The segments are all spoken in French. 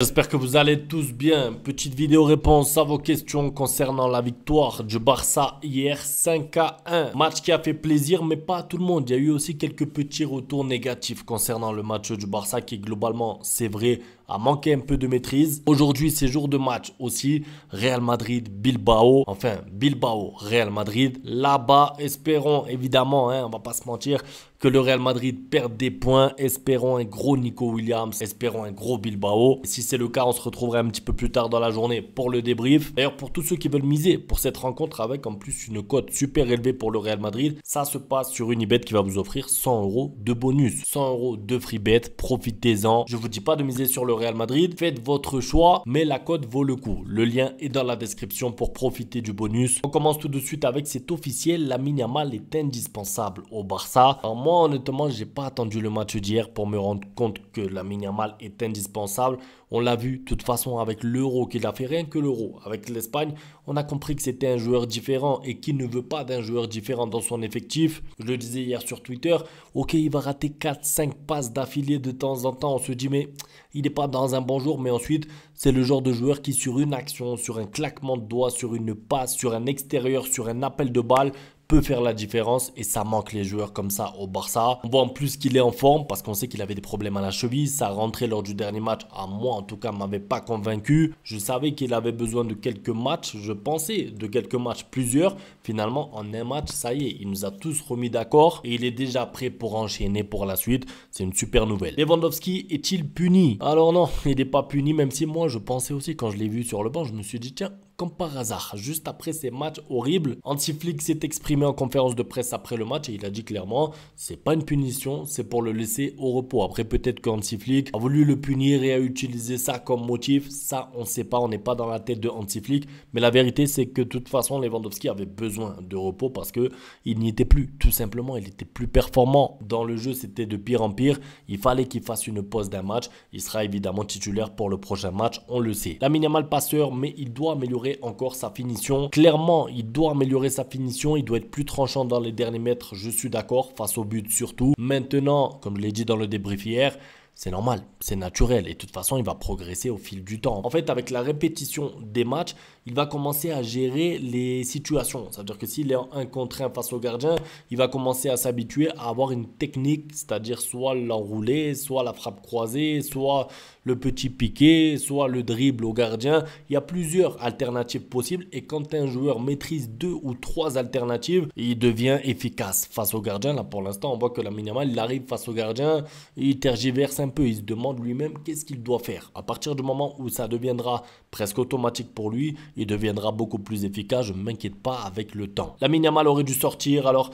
J'espère que vous allez tous bien. Petite vidéo réponse à vos questions concernant la victoire du Barça hier 5-1. Match qui a fait plaisir mais pas à tout le monde. Il y a eu aussi quelques petits retours négatifs concernant le match du Barça qui globalement, c'est vrai, a manqué un peu de maîtrise. Aujourd'hui, c'est jour de match aussi. Real Madrid, Bilbao. Enfin, Bilbao, Real Madrid. Là-bas, espérons évidemment, on va pas se mentir, que le Real Madrid perde des points. Espérons un gros Nico Williams. Espérons un gros Bilbao. Et si c'est le cas, on se retrouvera un petit peu plus tard dans la journée pour le débrief. D'ailleurs, pour tous ceux qui veulent miser pour cette rencontre avec en plus une cote super élevée pour le Real Madrid, ça se passe sur Unibet qui va vous offrir 100 € de bonus. 100 € de free bet. Profitez-en. Je vous dis pas de miser sur le Real Madrid. Faites votre choix, mais la cote vaut le coup. Le lien est dans la description pour profiter du bonus. On commence tout de suite avec c'est officiel. Lamine Yamal est indispensable au Barça. Alors moi, honnêtement, j'ai pas attendu le match d'hier pour me rendre compte que Lamine Yamal est indispensable. On l'a vu, de toute façon, avec l'Euro qu'il a fait, rien que l'Euro. Avec l'Espagne, on a compris que c'était un joueur différent et qui ne veut pas d'un joueur différent dans son effectif. Je le disais hier sur Twitter, ok, il va rater 4-5 passes d'affilée de temps en temps. On se dit, mais il n'est pas dans un bon jour. Mais ensuite, c'est le genre de joueur qui, sur une action, sur un claquement de doigts, sur une passe, sur un extérieur, sur un appel de balle, peut faire la différence et ça manque les joueurs comme ça au Barça. On voit en plus qu'il est en forme parce qu'on sait qu'il avait des problèmes à la cheville. Sa rentrée lors du dernier match, à moi en tout cas, m'avait pas convaincu. Je savais qu'il avait besoin de quelques matchs. Je pensais de quelques matchs, plusieurs. Finalement, en un match, ça y est, il nous a tous remis d'accord et il est déjà prêt pour enchaîner pour la suite. C'est une super nouvelle. Lewandowski est-il puni? Alors non, il n'est pas puni, même si moi je pensais aussi quand je l'ai vu sur le banc, je me suis dit tiens, comme par hasard, juste après ces matchs horribles, Hansi Flick s'est exprimé en conférence de presse après le match et il a dit clairement, c'est pas une punition, c'est pour le laisser au repos. Après peut-être que Hansi Flick a voulu le punir et a utilisé ça comme motif, ça on sait pas, on n'est pas dans la tête de Hansi Flick, mais la vérité c'est que de toute façon Lewandowski avait besoin de repos parce que il n'y était plus, tout simplement, il était plus performant dans le jeu, c'était de pire en pire, il fallait qu'il fasse une pause d'un match, il sera évidemment titulaire pour le prochain match, on le sait. Lamine Yamal passeur, mais il doit améliorer encore sa finition. Clairement, il doit améliorer sa finition. Il doit être plus tranchant dans les derniers mètres. Je suis d'accord, face au but surtout. Maintenant, comme je l'ai dit dans le débrief hier, c'est normal, c'est naturel et de toute façon il va progresser au fil du temps. En fait, avec la répétition des matchs, il va commencer à gérer les situations. Ça veut dire que s'il est en 1 contre 1 face au gardien, il va commencer à s'habituer à avoir une technique, c'est-à-dire soit l'enroulé, soit la frappe croisée, soit le petit piqué, soit le dribble au gardien. Il y a plusieurs alternatives possibles et quand un joueur maîtrise 2 ou 3 alternatives, il devient efficace face au gardien. Là pour l'instant, on voit que Lamine Yamal, il arrive face au gardien, il tergiverse un peu, il se demande lui-même qu'est-ce qu'il doit faire. À partir du moment où ça deviendra presque automatique pour lui, il deviendra beaucoup plus efficace, je ne m'inquiète pas avec le temps. Lamine Yamal aurait dû sortir, alors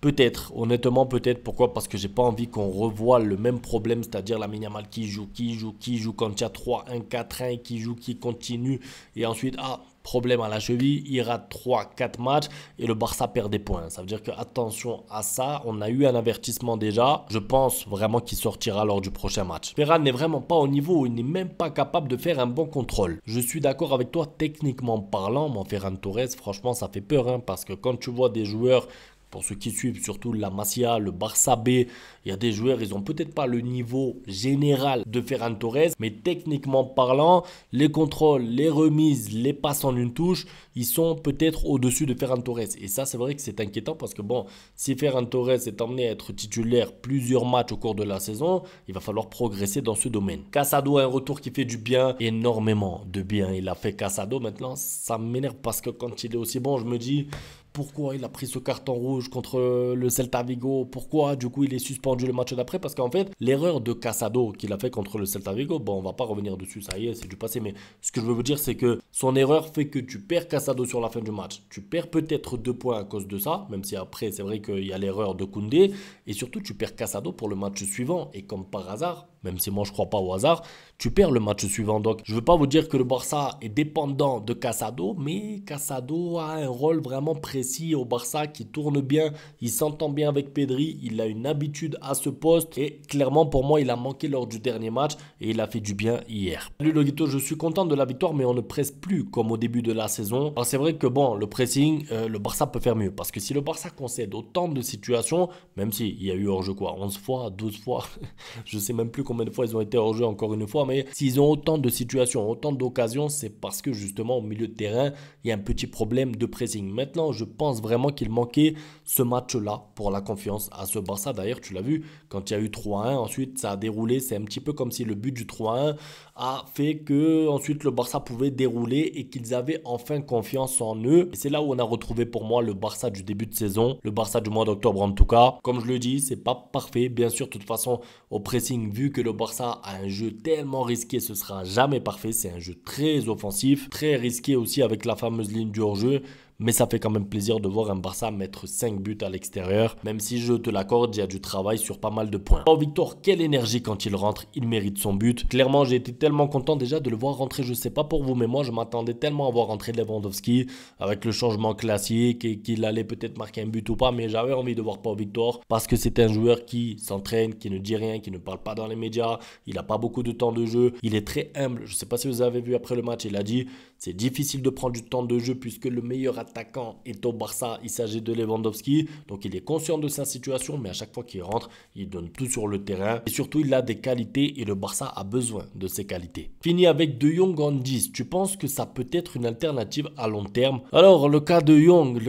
peut-être, honnêtement peut-être, pourquoi? Parce que j'ai pas envie qu'on revoie le même problème, c'est-à-dire Lamine Yamal qui joue quand il y a 3-1, 4-1, qui continue et ensuite, problème à la cheville, il rate 3-4 matchs et le Barça perd des points. Ça veut dire que attention à ça, on a eu un avertissement déjà. Je pense vraiment qu'il sortira lors du prochain match. Ferran n'est vraiment pas au niveau, il n'est même pas capable de faire un bon contrôle. Je suis d'accord avec toi techniquement parlant, mon Ferran Torres, franchement ça fait peur parce que quand tu vois des joueurs, pour ceux qui suivent surtout la Masia, le Barça B, il y a des joueurs, ils n'ont peut-être pas le niveau général de Ferran Torres, mais techniquement parlant, les contrôles, les remises, les passes en une touche, ils sont peut-être au-dessus de Ferran Torres. Et ça, c'est vrai que c'est inquiétant parce que bon, si Ferran Torres est emmené à être titulaire plusieurs matchs au cours de la saison, il va falloir progresser dans ce domaine. Casado a un retour qui fait du bien, énormément de bien. Il a fait Casado, maintenant ça m'énerve parce que quand il est aussi bon, je me dis... Pourquoi il a pris ce carton rouge contre le Celta Vigo? Pourquoi du coup il est suspendu le match d'après? Parce qu'en fait, l'erreur de Casado qu'il a fait contre le Celta Vigo, bon on va pas revenir dessus, ça y est, c'est du passé. Mais ce que je veux vous dire, c'est que son erreur fait que tu perds Casado sur la fin du match. Tu perds peut-être 2 points à cause de ça, même si après c'est vrai qu'il y a l'erreur de Koundé. Et surtout tu perds Casado pour le match suivant. Et comme par hasard, même si moi je crois pas au hasard, tu perds le match suivant. Donc je veux pas vous dire que le Barça est dépendant de Casado, mais Casado a un rôle vraiment précis au Barça qui tourne bien, il s'entend bien avec Pedri, il a une habitude à ce poste et clairement pour moi il a manqué lors du dernier match et il a fait du bien hier. Salut Loguito, je suis content de la victoire mais on ne presse plus comme au début de la saison. Alors c'est vrai que bon, le pressing, le Barça peut faire mieux parce que si le Barça concède autant de situations, même s'il y a eu hors-jeu quoi, 11 fois, 12 fois, je sais même plus combien de fois ils ont été hors jeu encore une fois, mais s'ils ont autant de situations, autant d'occasions, c'est parce que justement au milieu de terrain, il y a un petit problème de pressing. Maintenant, je pense vraiment qu'il manquait ce match-là pour la confiance à ce Barça. D'ailleurs, tu l'as vu, quand il y a eu 3-1, ensuite ça a déroulé. C'est un petit peu comme si le but du 3-1 a fait que ensuite le Barça pouvait dérouler et qu'ils avaient enfin confiance en eux. Et c'est là où on a retrouvé pour moi le Barça du début de saison, le Barça du mois d'octobre en tout cas. Comme je le dis, c'est pas parfait. Bien sûr, de toute façon, au pressing, vu que le Barça a un jeu tellement risqué, ce sera jamais parfait. C'est un jeu très offensif, très risqué aussi avec la fameuse ligne du hors-jeu. Mais ça fait quand même plaisir de voir un Barça mettre 5 buts à l'extérieur. Même si je te l'accorde, il y a du travail sur pas mal de points. Oh Victor, quelle énergie quand il rentre, il mérite son but. Clairement, j'ai été tellement content déjà de le voir rentrer. Je sais pas pour vous, mais moi je m'attendais tellement à voir rentrer Lewandowski avec le changement classique et qu'il allait peut-être marquer un but ou pas. Mais j'avais envie de voir Pau Victor parce que c'est un joueur qui s'entraîne, qui ne dit rien, qui ne parle pas dans les médias. Il n'a pas beaucoup de temps de jeu. Il est très humble. Je sais pas si vous avez vu après le match, il a dit c'est difficile de prendre du temps de jeu puisque le meilleur attaquant est au Barça, il s'agit de Lewandowski. Donc il est conscient de sa situation, mais à chaque fois qu'il rentre, il donne tout sur le terrain. Et surtout, il a des qualités et le Barça a besoin de ces qualités. Fini avec De Jong en 10. Tu penses que ça peut être une alternative à long terme? Alors, le cas de Jong,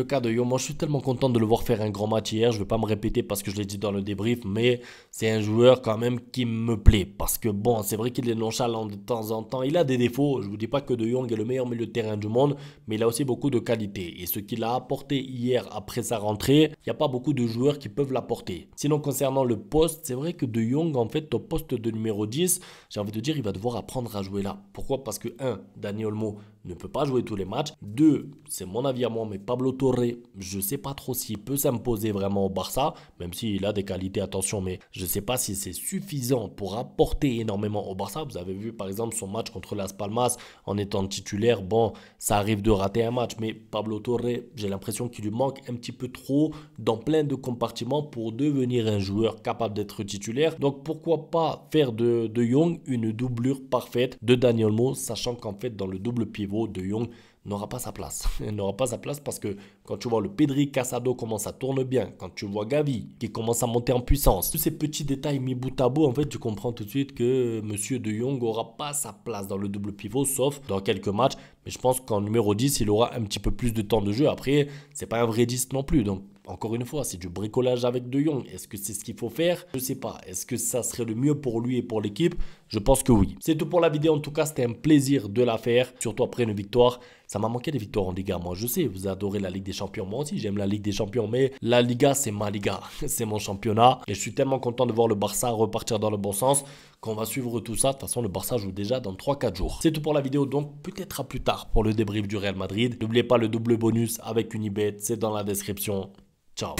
moi je suis tellement content de le voir faire un grand match hier. Je ne vais pas me répéter parce que je l'ai dit dans le débrief, mais c'est un joueur quand même qui me plaît. Parce que bon, c'est vrai qu'il est nonchalant de temps en temps. Il a des défauts. Je ne vous dis pas que De Jong est le meilleur milieu de terrain du monde, mais il a aussi beaucoup de qualités. Et ce qu'il a apporté hier après sa rentrée, il n'y a pas beaucoup de joueurs qui peuvent l'apporter. Sinon, concernant le poste, c'est vrai que De Jong, en fait, au poste de numéro 10, j'ai envie de dire, il va devoir apprendre à jouer là. Pourquoi? Parce que 1, Dani Olmo ne peut pas jouer tous les matchs. 2, c'est mon avis à moi, mais Pablo Torre, je ne sais pas trop s'il peut s'imposer vraiment au Barça, même s'il a des qualités, attention, mais je ne sais pas si c'est suffisant pour apporter énormément au Barça. Vous avez vu par exemple son match contre Las Palmas en étant titulaire. Bon, ça arrive de rater un match, mais Pablo Torre, j'ai l'impression qu'il lui manque un petit peu trop dans plein de compartiments pour devenir un joueur capable d'être titulaire. Donc pourquoi pas faire de Jong une doublure parfaite de Dani Olmo, sachant qu'en fait dans le double pivot, De Jong n'aura pas sa place. Il n'aura pas sa place parce que quand tu vois le Pedri Casado comment ça tourne bien, quand tu vois Gavi qui commence à monter en puissance, tous ces petits détails mis bout à bout, en fait, tu comprends tout de suite que Monsieur De Jong n'aura pas sa place dans le double pivot, sauf dans quelques matchs. Mais je pense qu'en numéro 10, il aura un petit peu plus de temps de jeu. Après, c'est pas un vrai 10 non plus. Donc, encore une fois, c'est du bricolage avec De Jong. Est-ce que c'est ce qu'il faut faire? Je ne sais pas. Est-ce que ça serait le mieux pour lui et pour l'équipe? Je pense que oui. C'est tout pour la vidéo. En tout cas, c'était un plaisir de la faire. Surtout après une victoire. Ça m'a manqué des victoires en Liga. Moi, je sais, vous adorez la Ligue des Champions. Moi aussi, j'aime la Ligue des Champions. Mais la Liga, c'est ma Liga. C'est mon championnat. Et je suis tellement content de voir le Barça repartir dans le bon sens qu'on va suivre tout ça. De toute façon, le Barça joue déjà dans 3-4 jours. C'est tout pour la vidéo. Donc, peut-être à plus tard pour le débrief du Real Madrid. N'oubliez pas le double bonus avec Unibet. C'est dans la description. Ciao.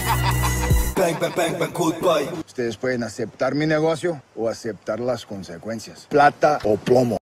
Bang, bang, bang, bang, goodbye. Ustedes pueden aceptar mi negocio o aceptar las consecuencias. Plata o plomo.